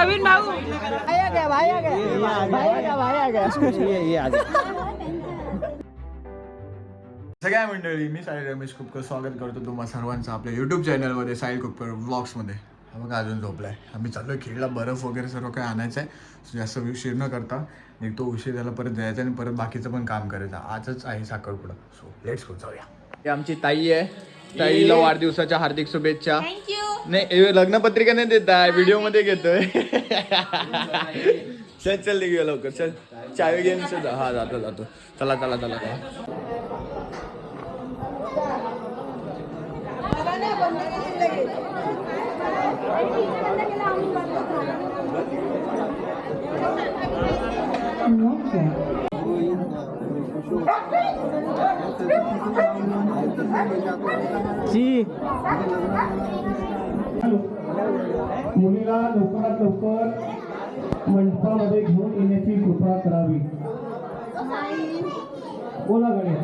प्रवीण भाऊ भाई आ गया भाई आ गया ये आ गया। सगळ्या मंडळी, मी साहिल रमेश कुपकर स्वागत करतो तुम्हा सर्वांचं आपल्या यूट्यूब चॅनलमध्ये, साहिल कुपकर व्लॉग्समध्ये. हा बघा अजून झोपलाय. आम्ही चाललोय खेळला, बर्फ वगैरे सर्व काही आणायचं आहे. जास्त उशीर न करता निघतो. उशीर झाला परत जायचं आणि परत बाकीचं पण काम करायचं. आजच आहे साखरपुडा. सो लेट्स गो, जाऊया. ही आमची ताई आहे. ताईला वाढदिवसाच्या हार्दिक शुभेच्छा. नाही लग्नपत्रिका नाही देत आहे, व्हिडिओ मध्ये घेतोय. चल चल घेऊया लवकर, चल चावी घेऊन हा जातो जातो. चला चला चला. मुलीला लवकरात लवकर मंडपामध्ये घेऊन येण्याची कृपा करावी. बोला गणेश.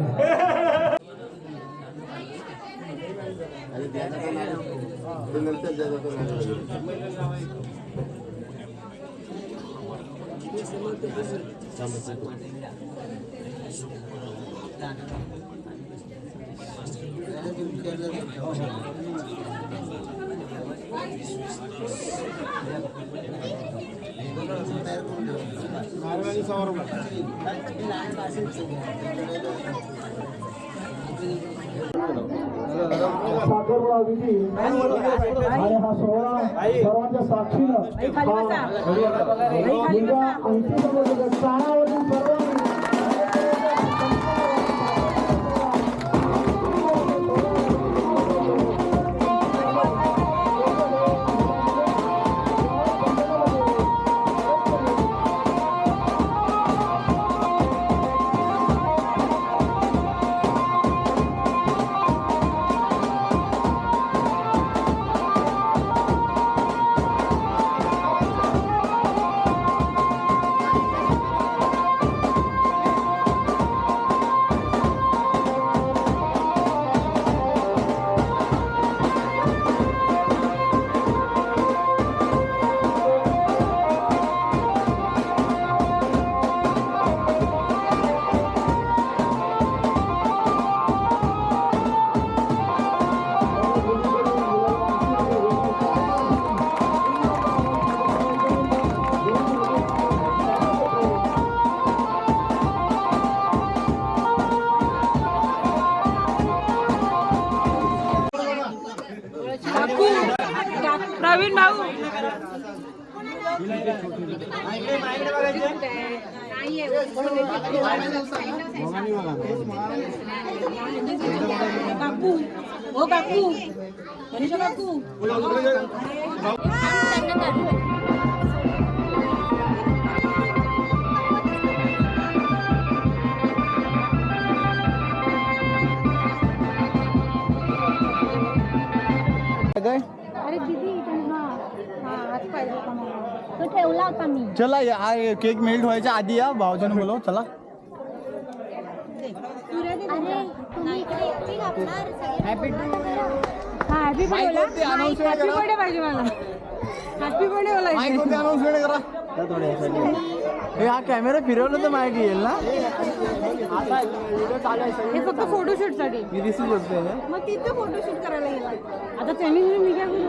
साखरपुडा विधी आणि हा सोहळा सर्वांच्या साक्षीनं अंतिम स्थानावरील सर्वांनी प्रवीण भाऊ काकू ओ काकू गणेश काकू अरे दीदी आज पाहिजे होता मला, तो ठेवला होता मी. चला हा केक मेल्ट व्हायच्या आधी या भाऊजाने बोलव. चला अरे तुम्ही इकडे येतील आपणार हॅपी हा हॅपी बर्थडे पाहिजे मला. हॅपी बर्थडे बोलायचं. अनाउन्समेंट करा. हे हा कॅमेरा फिरवलं तर माहिती येईल ना. हे फक्त फोटोशूट साठी मी दिसू शकते. मग तिथे फोटोशूट करायला गेला. आता त्यांनी मी काय करू.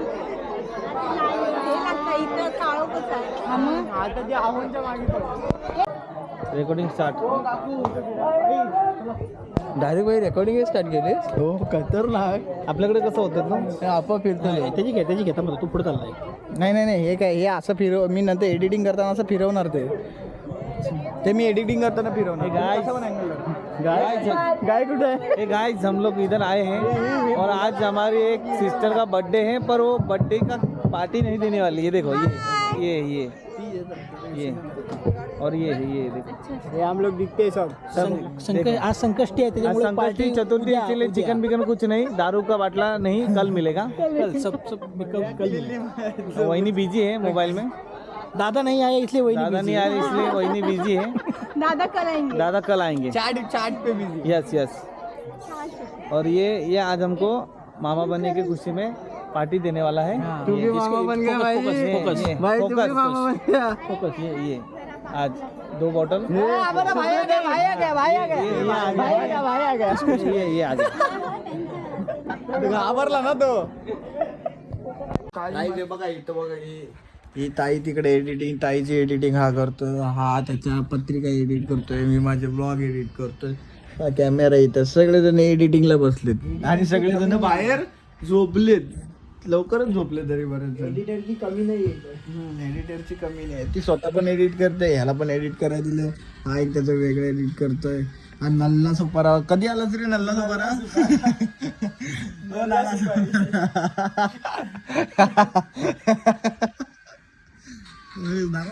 आता ती आव्हानच्या मागे रेकॉर्डिंग स्टार्ट. डायरेक्ट भाई रेकॉर्डिंग स्टार्ट केले. हो खतरनाक. आपल्याकडे कसं होतं ना, आपोआप फिरतो. त्याची घेता मला तू पुढे चाललाय. नाही नाही नाही, हे काय हे असं फिरव. मी नंतर एडिटिंग करताना असं फिरवणार ते मी एडिटिंग करताना फिरवणार. गाय कुठे है? गाइस हम लोग इधर आए हैं और आज हमारी एक सिस्टर का बर्थडे है, पर वो बर्थडे का पार्टी नहीं देने वाली. ये देखो ये और ये देखो ये हम लोग दिखते हैं सब. आज संकष्टी है, संकष्टी चतुर्थी, इसीलिए चिकन बिकन कुछ नहीं, दारू का बाटला नहीं, कल मिलेगा. कल कल वहीनी बिजी है मोबाइल में. दादा नहीं आए इसलिए वहीनी बिजी है. दादा कल आएंगे. चाट पे बिजी. यस. और ये आज हमको मामा बनने की खुशी में पार्टी देने वाला है। तू भी मामा बन गया भाई। भाई तू भी मामा बन गया। फोकस ये आज 2 बॉटल भाई आ गया भाई आ गया भाई आ गया भाई आ गया भाई आ गया। ये आज घाबरला ना तो. ताई ते बघा इथं बघा ही ताई तिकडे एडिटिंग, ताईची एडिटिंग हा करतो, हा त्याच्या पत्रिका एडिट करतोय, मी माझे ब्लॉग एडिट करतोय, हा कॅमेरा इथं. सगळेजण एडिटिंगला बसलेत आणि सगळेजण बाहेर झोपलेत. लवकरच झोपले तरी बरेच. एडिटरची कमी नाही. एडिटरची कमी नाही. ती स्वतः पण एडिट करते, ह्याला पण एडिट करायला दिलं. हा एक त्याचं वेगळं एडिट करतोय. आणि नल्ला सुपारा कधी आला तरी नल्ला सुपारा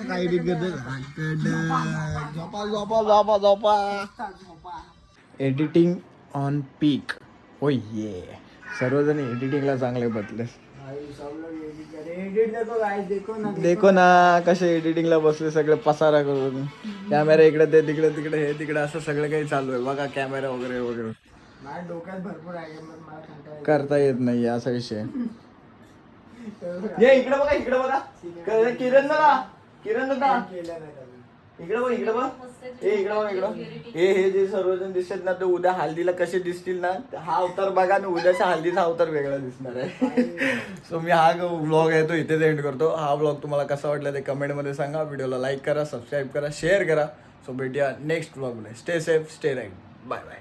काय एडिट करतोय. झोपा झोपा झोपा झोपा. एडिटिंग ऑन पीक. ओ ये सर्वजण एडिटिंगला चांगले बसले. देखो ना कसे एडिटिंगला बसले सगळे पसारा करून. कॅमेरा इकडे ते तिकडे तिकडे हे तिकडे असं सगळं काही चालू आहे बघा. कॅमेरा वगैरे वगैरे डोक्यात भरपूर आहे, करता येत नाही असा विषय. ये इकडे बघा इकडे बघा. किरण दादा किरण दादा इकडे बघ इकडे बघ. हे इकडे बघ इकडं. हे जे सर्वजण दिसतात ना ते उद्या हल्दीला कसे दिसतील ना, हा अवतार बघा आणि उद्याच्या हल्दीचा अवतार वेगळा दिसणार आहे. सो मी हा व्लॉग आहे तो इथेच एंड करतो. हा व्लॉग तुम्हाला कसा वाटला ते कमेंटमध्ये सांगा. व्हिडिओला लाईक करा, सबस्क्राईब करा, शेअर करा. सो भेटूया नेक्स्ट व्लॉगमध्ये. Stay safe, stay right. Bye bye.